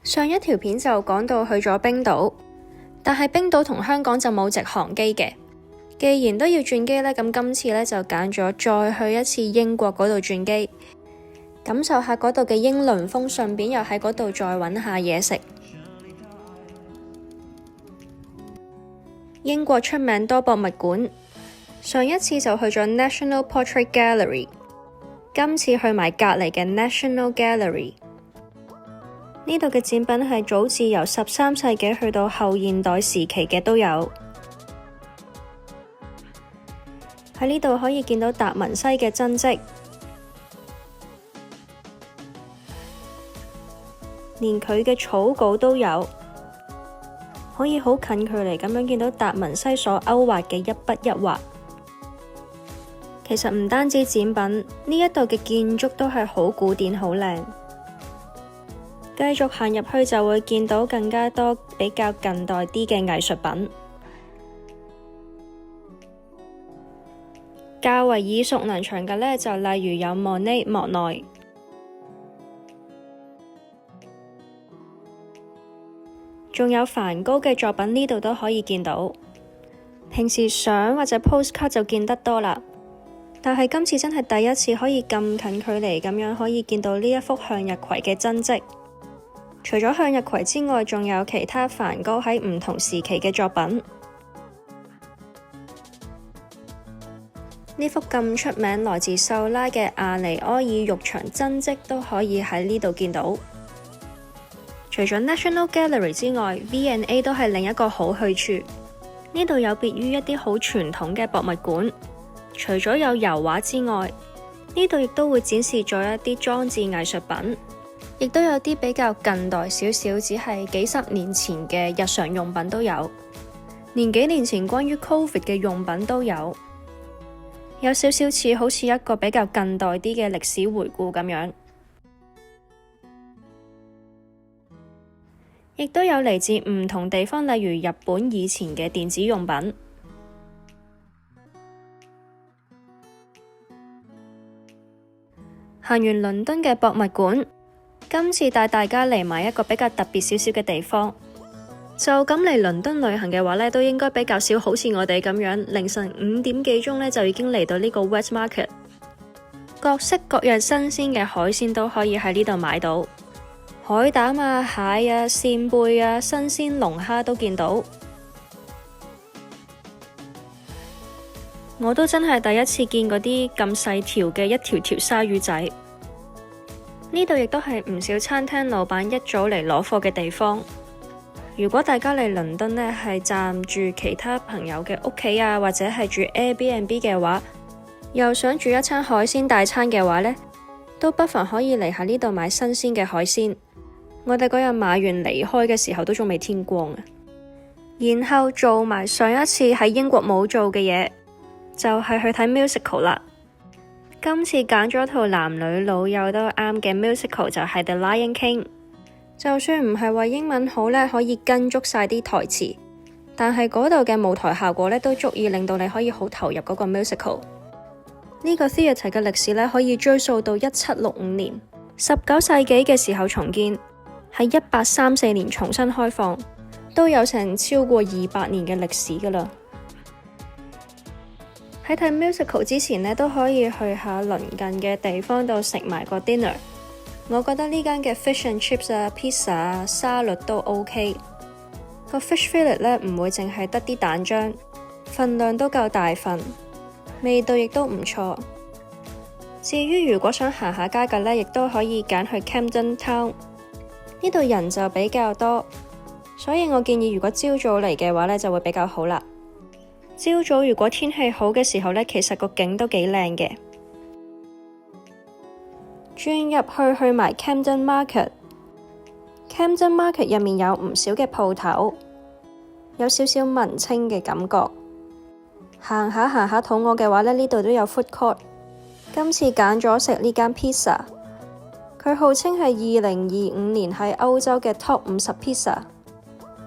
上一條片就講到去咗冰島，但係冰島同香港就冇直航機嘅。既然都要轉機呢，咁今次呢就揀咗再去一次英國嗰度轉機，感受下嗰度嘅英倫風，順便又喺嗰度再揾下嘢食。英國出名多博物館，上一次就去咗 National Portrait Gallery， 今次去埋隔離嘅 National Gallery。呢度嘅展品係早至由13世紀去到後現代時期嘅都有。喺呢度可以見到達文西嘅真跡，連佢嘅草稿都有，可以好近距離咁樣見到達文西所勾畫嘅一筆一畫。其實唔單止展品，呢一度嘅建築都係好古典好靚。繼續行入去就會見到更加多比較近代啲嘅藝術品。較為耳熟能詳嘅呢，就例如有莫內、莫奈，仲有梵高嘅作品，呢度都可以見到。平時相或者 postcard 就見得多啦，但係今次真係第一次可以咁近距離咁樣可以見到呢一幅向日葵嘅真跡。除咗向日葵之外，仲有其他梵高喺唔同時期嘅作品。呢幅咁出名來自秀拉嘅阿尼埃爾浴場真跡都可以喺呢度見到。除咗 National Gallery 之外， V&A 都係另一個好去處。呢度有別於一啲好傳統嘅博物館，除咗有油畫之外，呢度亦都會展示咗一啲裝置藝術品，亦都有啲比較近代少少，只係幾十年前嘅日常用品都有，連幾年前關於 Covid 嘅用品都有，有少少似好似一個比較近代啲嘅歷史回顧咁樣。亦都有嚟自唔同地方，例如日本以前嘅電子用品。行完倫敦嘅博物館，今次帶大家嚟埋一個比較特別少少嘅地方。就咁嚟倫敦旅行嘅話呢，都應該比較少好似我哋咁樣凌晨5點幾鐘呢就已經嚟到呢個 West Market。各式各樣新鮮嘅海鮮都可以喺呢度買到。海膽啊、蟹啊、扇貝啊、新鮮龍蝦都見到。我都真係第一次見嗰啲咁細條嘅一條條鯊魚仔。呢度亦都係唔少餐廳老闆一早嚟攞貨嘅地方。如果大家嚟倫敦呢係暫住其他朋友嘅屋企啊，或者係住 Airbnb 嘅話，又想煮一餐海鮮大餐嘅話呢，都不妨可以嚟下呢度買新鮮嘅海鮮。我哋嗰日買完離開嘅時候都仲未天光啊。然後做埋上一次喺英國冇做嘅嘢，就係去睇 musical 啦。今次揀咗套男女老幼都啱嘅 musical， 就係 The Lion King。就算唔係話英文好呢，可以跟足晒啲台詞，但係嗰度嘅舞台效果呢，都足以令到你可以好投入嗰個 musical。呢個 theatre 嘅歷史呢，可以追溯到1765年，19世紀嘅時候重建，喺1834年重新開放，都有成超過200年嘅歷史㗎喇。喺睇 musical 之前呢，都可以去下鄰近嘅地方度食埋個 dinner。我覺得呢間嘅 fish and chips 啊、pizza 啊、沙律都 OK。個 fish fillet 呢唔會淨係得啲蛋漿，份量都夠大份，味道亦都唔錯。至於如果想行下街嘅呢，亦都可以揀去 Camden Town。呢度人就比較多，所以我建議如果朝早嚟嘅話呢，就會比較好啦。朝早如果天氣好嘅時候呢，其實個景都幾靚嘅。轉入去埋 Camden Market。Camden Market 入面有唔少嘅鋪頭，有少少文青嘅感覺。行下肚餓嘅話呢，呢度都有 food court。今次揀咗食呢間 pizza， 佢號稱係2025年喺歐洲嘅 Top 50 pizza。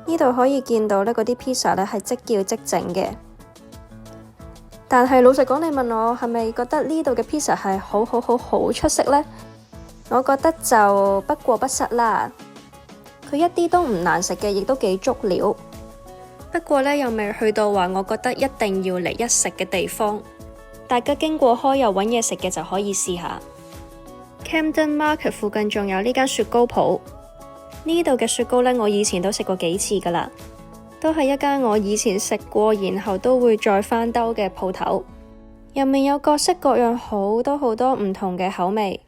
呢度可以見到呢嗰啲 pizza 呢係即叫即整嘅。但係老實講，你問我係咪覺得呢度嘅 pizza 係好出色呢？我覺得就不過不失啦。佢一啲都唔難食嘅，亦都幾足料。不過呢，又未去到話我覺得一定要嚟一食嘅地方。大家經過開又揾嘢食嘅就可以試下。Camden Market 附近仲有呢間雪糕鋪，呢度嘅雪糕呢，我以前都食過幾次噶啦，都係一間我以前食過，然後都會再翻兜嘅鋪頭。入面有各式各樣好多唔同嘅口味。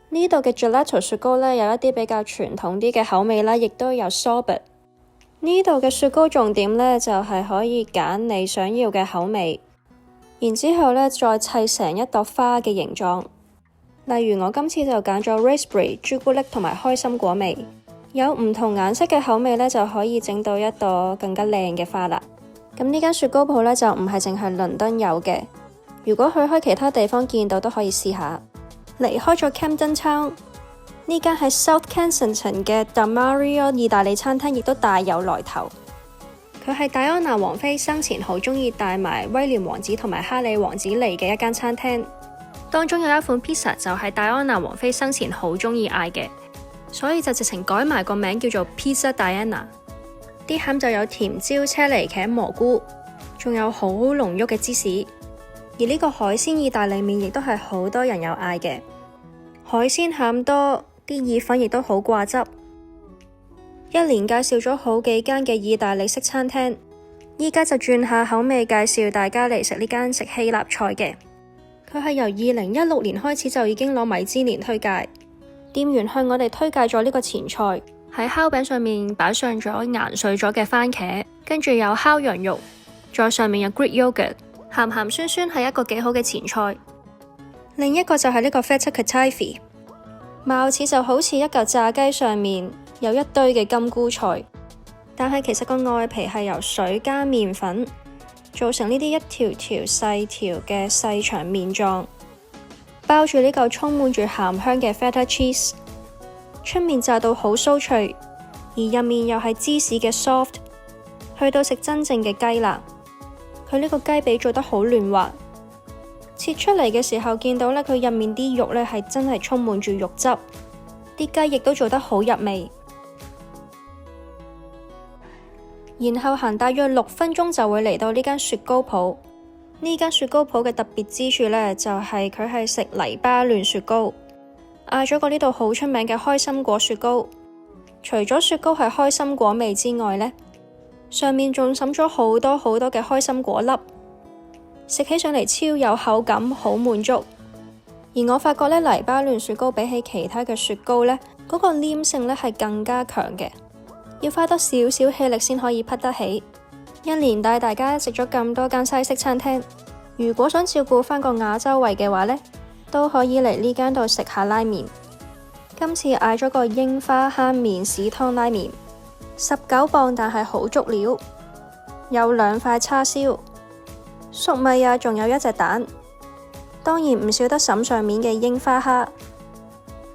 呢度嘅 Gelato 雪糕呢，有一啲比較傳統啲嘅口味啦，亦都有 Sorbet。呢度嘅雪糕重點呢，就係可以揀你想要嘅口味，然之後呢再砌成一朵花嘅形狀。例如我今次就揀咗 Raspberry、朱古力同埋開心果味，有唔同顏色嘅口味呢，就可以整到一朵更加靚嘅花啦。咁呢間雪糕鋪呢，就唔係淨係倫敦有嘅，如果去開其他地方見到都可以試下。離開咗 Camden Town， 呢間喺 South Kensington 嘅 Da Mario 意大利餐廳亦都大有來頭。佢係戴安娜王妃生前好鍾意帶埋威廉王子同埋哈利王子嚟嘅一間餐廳。當中有一款 pizza 就係戴安娜王妃生前好鍾意嗌嘅，所以就直情改埋個名叫做 Pizza Diana。啲餡就有甜椒、車厘茄、蘑菇，仲有好濃郁嘅芝士。而呢個海鮮意大利麵亦都係好多人有嗌嘅，海鮮餡多，啲意粉亦都好掛汁。一連介紹咗好幾間嘅意大利式餐廳，依家就轉下口味，介紹大家嚟食呢間食希臘菜嘅。佢係由2016年開始就已經攞米芝蓮推介，店員向我哋推介咗呢個前菜，喺烤餅上面擺上咗研碎咗嘅番茄，跟住有烤羊肉，再上面有 Greek yogurt。鹹鹹酸酸係一個幾好嘅前菜。另一個就係呢個 Feta Catifi， 貌似就好似一嚿炸雞上面有一堆嘅金菇菜，但係其實個外皮係由水加麵粉做成呢啲一條條細條嘅細長麵狀，包住呢嚿充滿住鹹香嘅 Feta cheese， 出面炸到好酥脆，而入面又係芝士嘅 soft， 去到食真正嘅雞啦。佢呢個雞髀做得好嫩滑，切出嚟嘅時候見到呢，佢入面啲肉呢係真係充滿住肉汁，啲雞亦都做得好入味。然後行大約6分鐘就會嚟到呢間雪糕鋪。呢間雪糕鋪嘅特別之處呢，就係佢係食黎巴嫩雪糕，嗌咗個呢度好出名嘅開心果雪糕。除咗雪糕係開心果味之外呢，上面仲滲咗好多嘅開心果粒，食起上嚟超有口感，好滿足。而我發覺呢，黎巴嫩雪糕比起其他嘅雪糕呢，嗰個黏性呢係更加強嘅，要花多少少氣力先可以匹得起。一連帶大家食咗咁多間西式餐廳，如果想照顧返個亞洲胃嘅話呢，都可以嚟呢間度食下拉麵。今次嗌咗個櫻花蝦麵豉湯拉麵，19磅，但係好足料，有2塊叉燒、粟米啊，仲有一隻蛋，當然唔少得嬸上面嘅櫻花蝦。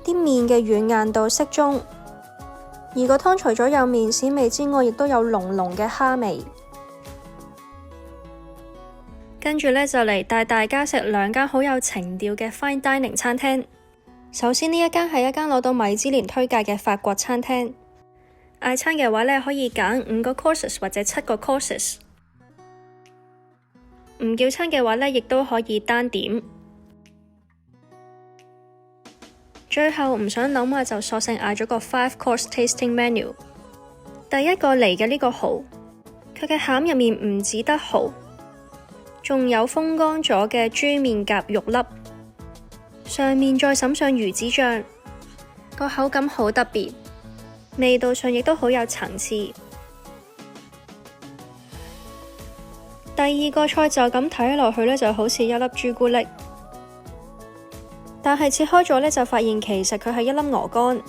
啲麵嘅軟硬度適中，而個湯除咗有麵豉味之外，亦都有濃濃嘅蝦味。跟住呢，就嚟帶大家食2間好有情調嘅 Fine Dining 餐廳。首先呢一間係一間攞到米芝蓮推介嘅法國餐廳。嗌餐嘅話呢，可以揀5個 courses 或者7個 courses。唔叫餐嘅話呢，亦都可以單點。最後唔想諗啊，就索性嗌咗個 5 course tasting menu。第一個嚟嘅呢個蠔，佢嘅餡入面唔止得蠔，仲有風乾咗嘅豬面夾肉粒，上面再灑上魚子醬，個口感好特別，味道上亦都好有層次。第二個菜就咁睇落去呢，就好似一粒朱古力，但係切開咗呢，就發現其實佢係一粒鵝肝，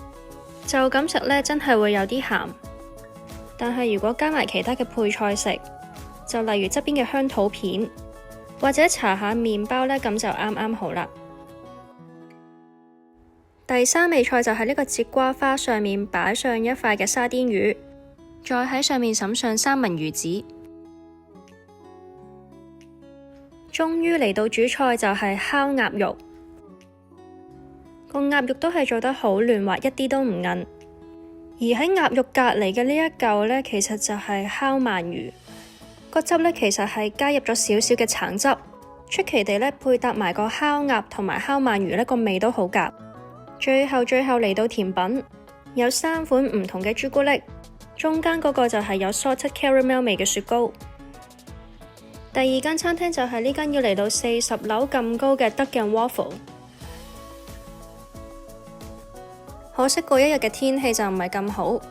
就咁食呢，真係會有啲鹹。但係如果加埋其他嘅配菜食，就例如側邊嘅香肚片，或者搽下麵包呢，咁就啱啱好啦。第3味菜就係呢個節瓜花，上面擺上一塊嘅沙甸魚，再喺上面灑上三文魚子。終於嚟到主菜，就係烤鴨肉。個鴨肉都係做得好嫩滑，一啲都唔韌。而喺鴨肉隔離嘅呢一嚿呢，其實就係烤鰻魚，個汁呢，其實係加入咗少少嘅橙汁，出奇地呢，配搭埋個烤鴨同埋烤鰻魚呢，個味都好夾。最後嚟到甜品，有3款唔同嘅朱古力，中間嗰個就係有 salted caramel 味嘅雪糕。第二間餐廳就係呢間要嚟到40樓咁高嘅 Duck and Waffle。可惜嗰一日嘅天氣就唔係咁好，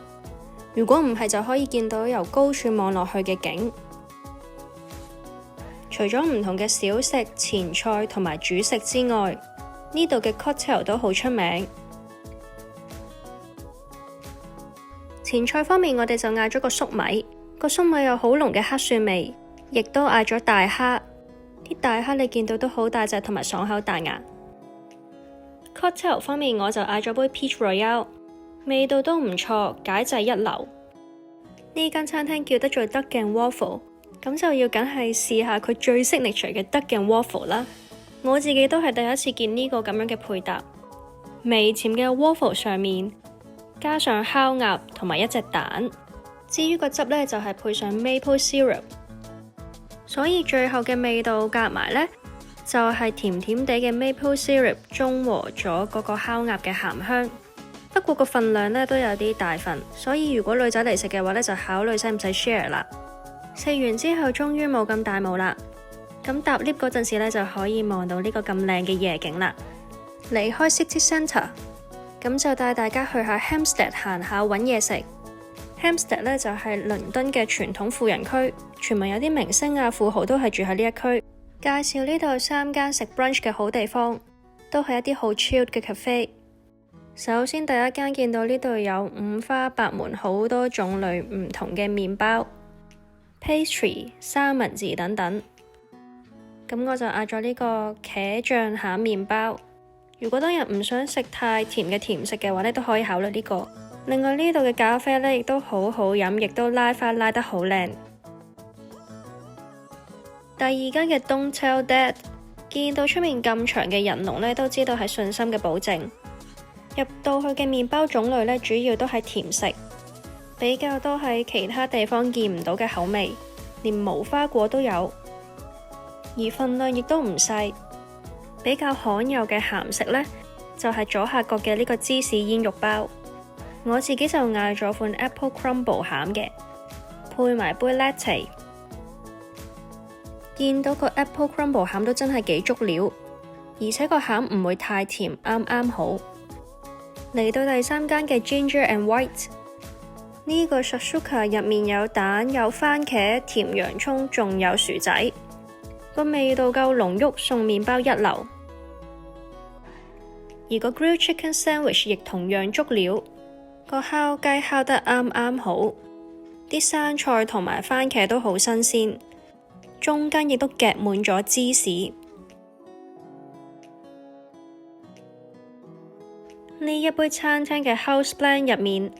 如果唔係就可以見到由高處望落去嘅景。除咗唔同嘅小食、前菜同埋主食之外，呢度嘅 cocktail 都好出名。前菜方面，我哋就嗌咗個粟米，個粟米有好濃嘅黑蒜味，亦都嗌咗大蝦。啲大蝦你見到都好大隻同埋爽口彈牙。Cocktail 方面，我就嗌咗杯 Peach Royale， 味道都唔錯，解製一流。呢間餐廳叫得做 Duck and Waffle， 咁就要梗係試下佢最 signature 嘅 Duck and Waffle 啦。我自己都係第一次見呢個咁樣嘅配搭，微甜嘅 waffle 上面加上烤鴨同埋一隻蛋，至於個汁呢，就係配上 maple syrup， 所以最後嘅味道夾埋呢，就係甜甜地嘅 maple syrup 中和咗嗰個烤鴨嘅鹹香。不過個份量呢都有啲大份，所以如果女仔嚟食嘅話呢，就考慮使唔使 share 啦。食完之後終於冇咁大霧啦，咁搭 lift 嗰陣時呢，就可以望到呢個咁靚嘅夜景啦。離開 City Centre， 咁就帶大家去下 Hampstead 行下揾嘢食。Hampstead 呢，就係倫敦嘅傳統富人區，傳聞有啲明星啊、富豪都係住喺呢一區。介紹呢度3間食 brunch 嘅好地方，都係一啲好 chill 嘅 cafe。首先第一間見到呢度有五花八門好多種類唔同嘅麵包、pastry、三文治等等。咁我就嗌咗呢個茄醬餡麵包。如果當日唔想食太甜嘅甜食嘅話呢，都可以考慮呢個。另外呢度嘅咖啡呢，亦都好好飲，亦都拉花拉得好靚。第二間嘅 Don't Tell Dad， 見到出面咁長嘅人龍呢，都知道係信心嘅保證。入到去嘅麵包種類呢，主要都係甜食，比較多係其他地方見唔到嘅口味，連無花果都有，而份量亦都唔細。比較罕有嘅鹹食呢，就係左下角嘅呢個芝士煙肉包。我自己就嗌咗款 Apple Crumble 餡嘅，配埋杯 latte。見到個 Apple Crumble 餡都真係幾足料，而且個餡唔會太甜，啱啱好。嚟到第3間嘅 Ginger and White， 呢個 shakshuka 入面有蛋、有番茄、甜洋蔥，仲有薯仔，個味道夠濃郁，送麵包一流。而個 Grilled Chicken Sandwich 亦同樣足料，個烤雞烤得啱啱好，啲生菜同埋番茄都好新鮮，中間亦都夾滿咗芝士。呢一杯餐廳嘅 House Blend 入面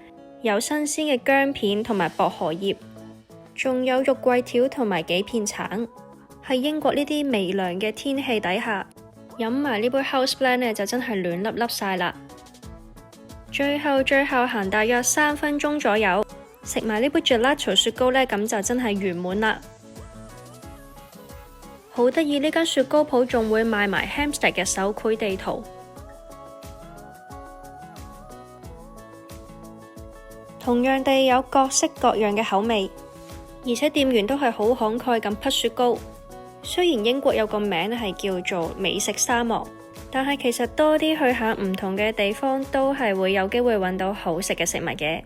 有新鮮嘅薑片同埋薄荷葉，仲有肉桂條同埋幾片橙。喺英國呢啲微涼嘅天氣底下，飲埋呢杯 House Blend 呢，就真係暖粒粒晒啦。最後行大約3分鐘左右，食埋呢杯 Gelato 雪糕呢，咁就真係圓滿啦。好得意，呢間雪糕鋪仲會賣埋 Hampstead 嘅手繪地圖。同樣地有各式各樣嘅口味，而且店員都係好慷慨咁匹雪糕。雖然英國有個名係叫做美食沙漠，但係其實多啲去下唔同嘅地方都係會有機會揾到好食嘅食物嘅。